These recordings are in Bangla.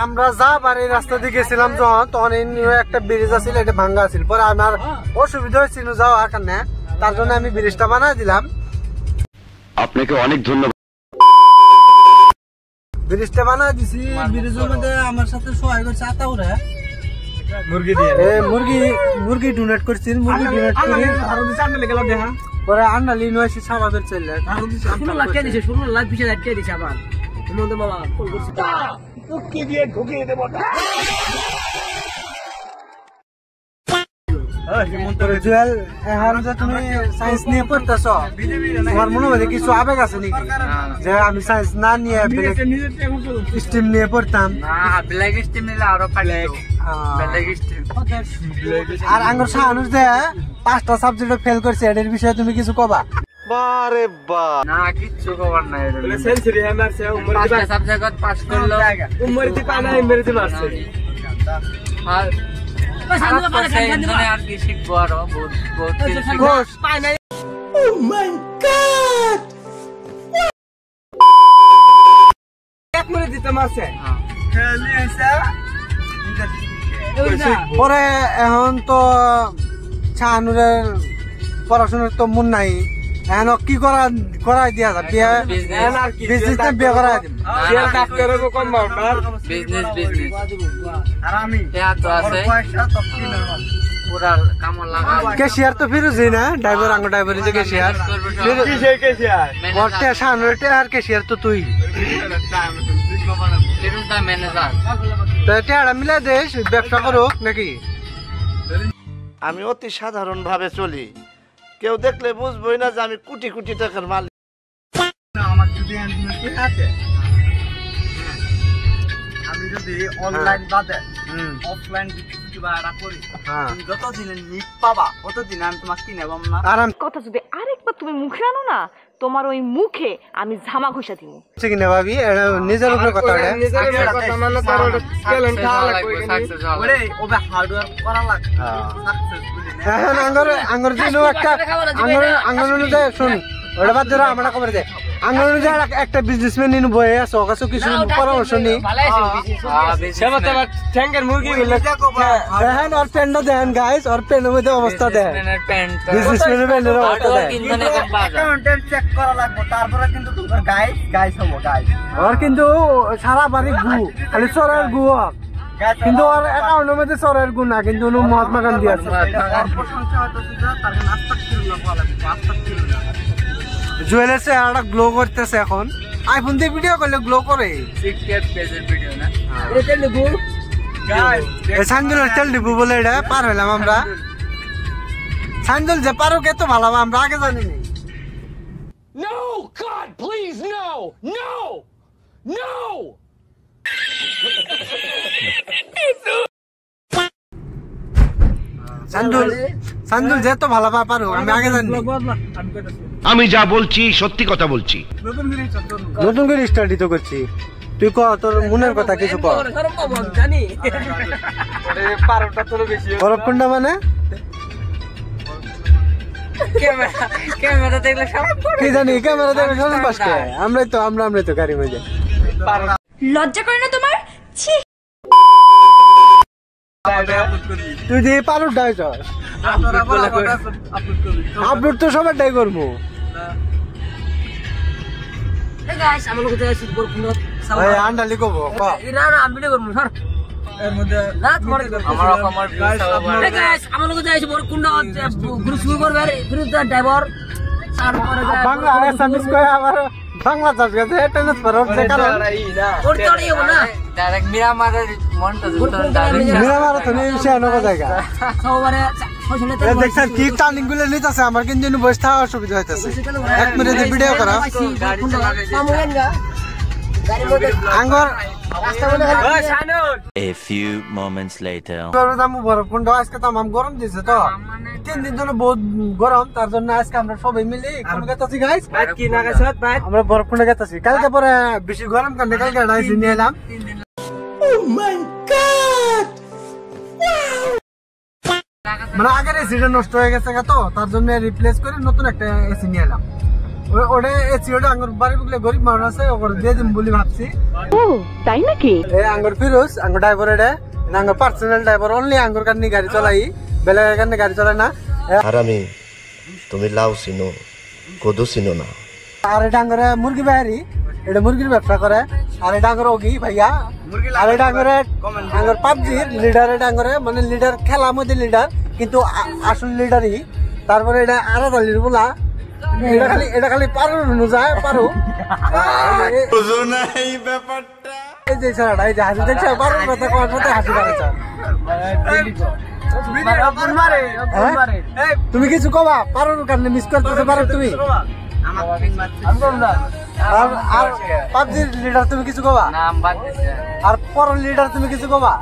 আমরা যা বাড়ি রাস্তা দিয়ে গেছিলাম যখন তখন একটা ব্রিজ আছিল, এটা ভাঙ্গা আছিল। পরে আমার অসুবিধা হয়েছিল যাওয়ার কারণে, তার জন্য আমি ব্রিজটা বানাই দিলাম। আপনাকে অনেক ধন্যবাদ। ব্রিজটা বানাই দিছি। ব্রিজের মধ্যে আমার সাথে সহায় করছে আতাউরা, মুরগি ডোনেট করছি। মুরগি ডোনেট করে পরে আন্নালি নয়সি সাবাদের চলে 16 লাখ দিছে, 16 লাখ 20,000 টাকা দিছে আবার। তোমাদের বাবা কল করছে কি দিয়ে ঢুকিয়ে দেব না। জুয়েল, এখন যে তুমি সায়েন্স নিয়ে পড়তেছ, তোমার মনে হয় কিছু আবেগ আছে নাকি যে আমি সায়েন্স না নিয়ে স্ট্রিম নিয়ে পড়তাম? ব্ল্যাক স্ট্রিম নিলে আরো ব্ল্যাক স্ট্রিম। আর আঙ্গুর শাহানুর যে 5টা সাবজেক্টে ফেল করছে, এর বিষয়ে তুমি কিছু কবা? বারে বা না, কিচ্ছু খবর নাই। বলে সেঞ্চুরি হ্যাঁ মারছে, উমর 5টা সাবজেক্ট পাস করলো, উমর দি পানা ইংরেজি মারছে। আর আর কি শিখবো, আরো বহুত কিছু। Oh my god! এক মিনিট দিতে মারছে। পরে এখন তো শাহানুরের পড়াশোনার তো মন নাই, এখন কি করাই দিয়া যায়? বিজনেস বিয়ে করাই দিন। বিজনেস আর আমি তো আছে পুরা কামল লাগা। কেশিয়ার তো ফিরুজি না, ড্রাইভার আঙ্গ ড্রাইভার যে কেশিয়ার বর্তে শাহানুরের আর কেশিয়ার তো তুই ম্যানেজার। তো টেয়ারা মিলে দেশ ব্যবসা করুক নাকি? আমি অতি সাধারণ ভাবে চলি, কেউ দেখলে বুঝবই না যে আমি কোটি কোটি টাকার মালিক। আমি যদি অনলাইন বাদে অফলাইন কিছু ভাড়া করি, যতদিন নিট পাবা ততদিন আমি তোমাকে কিনে পাবো না। আর কথা যদি আরেকবার তুমি মুখে আনো না, তোমার ওই মুখে আমি ঝামা ঘষা দিব। কিনে ভাবি নিজের উপরে কথা আঙ্গুর দিন একটা শুন ওটা বাদ ধরো আমরা খবর দেয় আঙ্গুর একটা বিজনেসম্যান নিন বয়ে আছে ওর কাছে কিছু পরামর্শ নেই। মুরগি দেখেন ওর প্যান্টটা দেখেন গাইস, ওর প্যান্টের মধ্যে অবস্থা দেখেন, বিজনেসম্যানের প্যান্টের অবস্থা দেখেন। ওর কিন্তু সারা বাড়ি গু, খালি চরের গু, কিন্তু ওর অ্যাকাউন্টের মধ্যে চরের গু না, কিন্তু মহাত্মা গান্ধী আছে। জুয়েলের চেহারাটা গ্লো করতেছে এখন, আইফোন দিয়ে ভিডিও করলে গ্লো করে। সাইন্দুলের তেল ডিবু বলে এটা পার হইলাম আমরা। সাইন্দুল যে পারো কে তো ভালো, আমরা আগে জানি নি। No, God, please, no, no, no. সাইন্দুল যে তো ভালো পারো, আমি আগে জানি। আমি যা বলছি সত্যি কথা বলছি। নতুন করে স্টাডি তো করছি, তুই ক তোর মনের কথা কিছু ক। জানি ভৈরবকুন্ডা মানে ক্যামেরা দেখলে সব কি জানি, ক্যামেরা দেখলে সব পাশে আমরাই তো গাড়ি মধ্যে। লজ্জা করে না তোমার? ছি, তুই দিয়ে পারো ডাই আপলোড তো সবার ডাই করবো। আন্ডালি কব আমি করবো স্যার এর মধ্যে আমার লোক যাইছে বড় কুন্ডা গ্রুপ শুরু করবে বিরুদ্ধে ড্রাইভার বাংলা আসামিস কই আমার বাংলা চাষ গেছে ট্রান্সফার হচ্ছে কারণ ওর তো ইও না ডাইরেক্ট মিরামারের মনটা মিরামার তো নেই সে নগো জায়গা সবারে দেখছেন কি টার্নিং গুলো নিতেছে, আমার কিন্তু বসে থাকা অসুবিধা হইতেছে। এক মিনিট ভিডিও করা আঙ্গর A few moments later. ভৈরবকুন্ড আজকে তো আমার গরম দিয়েছে, তো 3 দিন ধরে বহুত গরম, তার জন্য আজকে আমরা সবাই মিলে গেতাছি গাইস। আমরা ভৈরবকুন্ড গেতাছি, কালকে পরে বেশি গরম কারণে কালকে এসি নিয়ে এলাম। মানে আগের এসিটা নষ্ট হয়ে গেছে তো, তার জন্য রিপ্লেস করে নতুন একটা এসি নিয়ে এলাম। ওটা এসিওটা আঙ্গুর বাড়ি বুকলে গরিব মানুষ আছে ওর দিয়ে দিম বলি ভাবছি। ও তাই নাকি? এই আঙ্গুর ফিরোজ আঙ্গুর ড্রাইভার এটা আঙ্গুর পার্সোনাল ড্রাইভার অনলি আঙ্গুর কান্নি গাড়ি চলাই বেলার কান্নি গাড়ি চলাই না। আর আমি তুমি লাউ চিনো কদু চিনো না। আর এটা আঙ্গুরে মুরগি বাহারি এটা মুরগির ব্যবসা করে। আর এটা আঙ্গুর ওগি ভাইয়া। আর এটা আঙ্গুরে আঙ্গুর পাবজির লিডার। এটা আঙ্গুরে মানে লিডার খেলার মধ্যে লিডার কিন্তু আসল লিডারই। তারপরে এটা আলাদা লিডার বলা এটা খালি পারো যায় পারো এই যে ছাড়া এই যে হাসি দেখছে পারো কথা কোয়ার সাথে হাসি পারেছে। তুমি কিছু কবা পারো কারণে মিস করতেছে পারো তুমি। আর পাবজির লিডার তুমি কিছু কবা আর পর লিডার তুমি কিছু কবা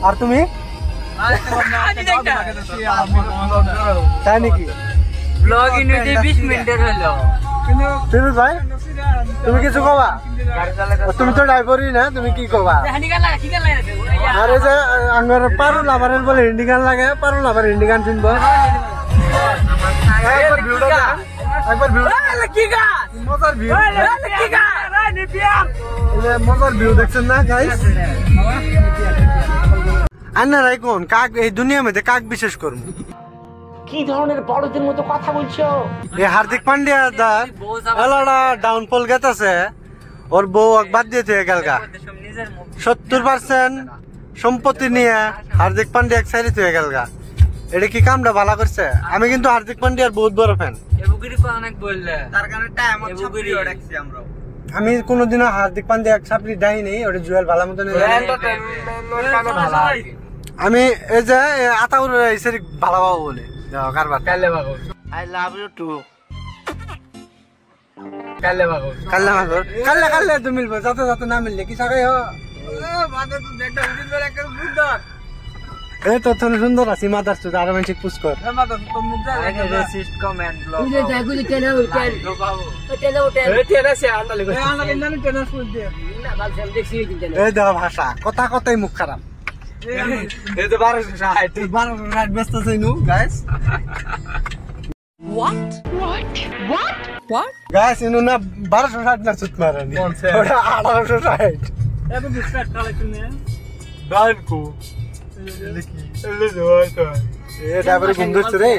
আর তুমি তাই নাকি? ব্লগ ইউনিটি 20 মিনিটের হলো। ফিরোজ ভাই তুমি কিছু কবা? তুমি তো ড্রাইভারই না তুমি কি কবা? আরে যে আঙ্গার পারো লাভারের বলে হিন্দি গান লাগে পারো লাভার হিন্দি গান শুনবো। একবার ভিউটা একবার ভিউ কি গান মজার ভিউ কি গান মজার ভিউ দেখছেন না গাইস? আন্নারাই কোন কাক এই দুনিয়ার মধ্যে কাক বিশেষ করবো? কি ধরনের বড়দের মতো কথা বলছো? এই হার্দিক পান্ডিয়া দার এলাটা ডাউনফল গেছে ওর বউ বাদ দিয়ে তুই গেলগা 70% সম্পত্তি নিয়ে হার্দিক পান্ডিয়া এক সাইডে তুই গেলগা। এটা কি কামটা ভালো করছে? আমি কিন্তু হার্দিক পান্ডিয়ার বহুত বড় ফ্যান। আমি কোনোদিনও হার্দিক পান্ডিয়া এক সাপড়ি ডাই নেই ওটা জুয়েল ভালো মতো আমি এই যে আতাউর ভালো পাবো বলে কারবার আই লাভ ইউ টু কাল্লে কাল্লে তো মিলবো যাতে যাতে না মিললে কি সাকাই এই তো সুন্দর আছি মাদার চুদ আরো মানুষ পুশ কর এই দেওয়া ভাষা কথা কথাই মুখ খারাপ। ব্যস্ত চাইনু গাইস গাইস ইনু না 1260 না সুত মারানি ওটা 1860 এত ডিসকাট কালেকশন নে ডানকো লিখি এলে দোয়াটা এ ড্রাইভার গুমদছ রে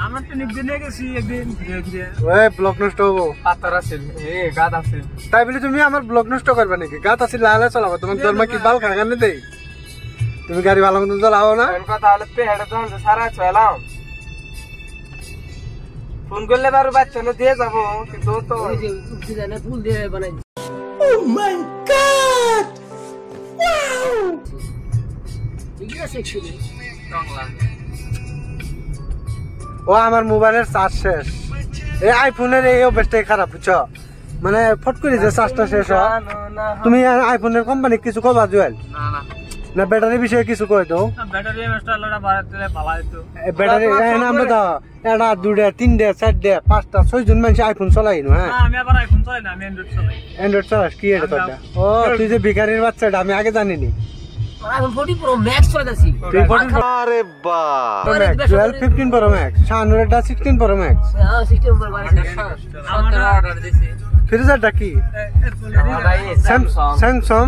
আমরা তো নিয়ে গেছি একদিন ঘুরে ঘুরে ওই ব্লক নষ্ট হবো পাথর আছে এ গাদ আছে তাই বলি তুমি আমার ব্লক নষ্ট করবে নাকি? গাদ আছে লালা চালাবো তোমার দরমা কি বাল খাগানে দেই? তুমি গাড়ি ভালো মতো চালাও না কথা হলে পেহেড়ে তো সারা চালাও ফোন করলে বারো বাচ্চা দিয়ে যাবো কিন্তু তো ফুল দিয়ে বানাই। ও মাই গড ও আমার মোবাইলের চার্জ শেষ। এই আইফোনের এই অভ্যাসটাই খারাপ বুঝছো মানে ফট করে যে চার্জটা শেষ হয়। তুমি আইফোনের কোম্পানি কিছু কবা জুয়েল না ব্যাটারি বিষয়ে কিছু কই তো? ব্যাটারি আমরা তো এটা 2টা 3টা 4টা 5টা 6 জন মানুষ আইফোন চালাই না। হ্যাঁ আমি আবার আইফোন চালাই না আমি অ্যান্ড্রয়েড চালাই। অ্যান্ড্রয়েড চালাস কি এটা তোটা? ও তুই যে ভিখারির বাচ্চাটা আমি আগে জানিনি। আইফোন 14 প্রো ম্যাক্স চলাইতাছি। আরে বাহ 12 15 প্রো ম্যাক্স শানুরেটা 16 প্রো ম্যাক্স। হ্যাঁ 16 প্রো ম্যাক্স আমার অর্ডার দিছি। ফিরোজারটা কি? Samsung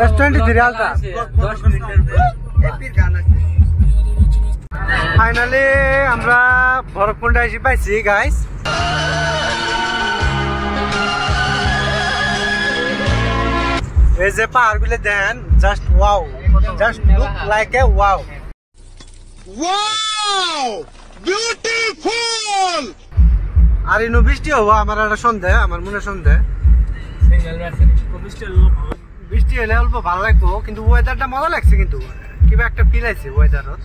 S23 ultra. ফাইনালি আমরা ভরতপুরটা এসে পাইছি গাইস। এই যে পাহাড় গুলো then just wow just look like a wow beautiful. আর ইনো বৃষ্টি হবো আমার একটা সন্দেহ আমার মনে সন্দেহ বৃষ্টি হলে অল্প ভালো লাগবো কিন্তু ওয়েদারটা মজা লাগছে কিন্তু কিবা একটা ফিল আছে ওয়েদারত।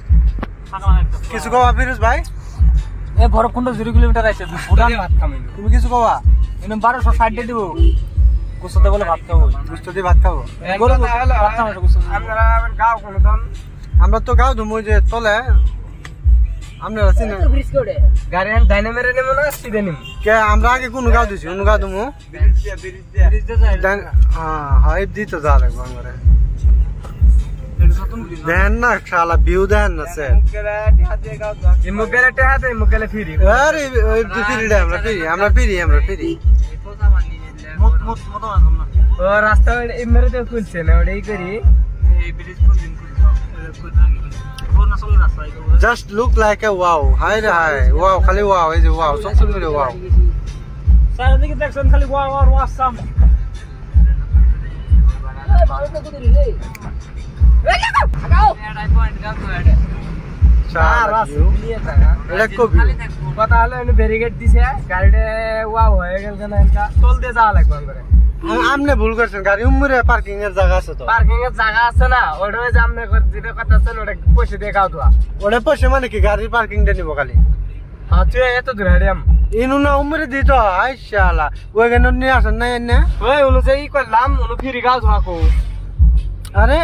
কিছু কবা ফিরোজ ভাই? এ ভরতকুণ্ড 0 কিলোমিটার আছে ভুটান ভাত খাবে। তুমি কিছু কবা? এনে 1260 দিয়ে দিব কুসতে বলে ভাত খাবো কুসতে দিয়ে ভাত খাবো আমরা তো গাও ধুমো যে তলে আপনারা চিনেন গাড়ি ডাইনামেরে নেব না সিধে নিম কে আমরা আগে কোন গাও দিছি কোন গাও ধুমো হ্যাঁ হ্যাঁ দিতে যা লাগবে আমারে দেন না শালা ভিউ দেন না স্যার ইমুকেলে টেহাতে ইমুকেলে ফিরি আরে ওই ফিরি আমরা ফিরি ও রাস্তা এমরে তো খুলছে না ওটাই করি just look like a wow হাই রে হাই ওয়াও খালি ওয়াও এই যে ওয়াও সব করে ওয়াও চারিদিকে দেখছেন খালি ওয়াও আর ওয়াসাম এটা কবি কথা হলো ব্যারিকেড দিছে গাড়িটা ওয়াও হয়ে গেল কেন এটা চলতে যাওয়া লাগবে করে আমনে ভুল করছেন গাড়ি উম্মরে পার্কিং এর জায়গা আছে তো পার্কিং এর জায়গা আছে না ওটা যে আমনে যেটা কথা আছে ওটা পয়সা দিয়ে খাও তোয়া ওটা পয়সা মানে কি গাড়ির পার্কিংটা নিব খালি হ্যাঁ তুই এত দূর হারিয়াম ইনু না উম্মরে দিত আই শালা ওইখানে নিয়ে আসেন না এনে ওই অনুযায়ী করলাম অনু ফিরি গাও ধোয়া আরে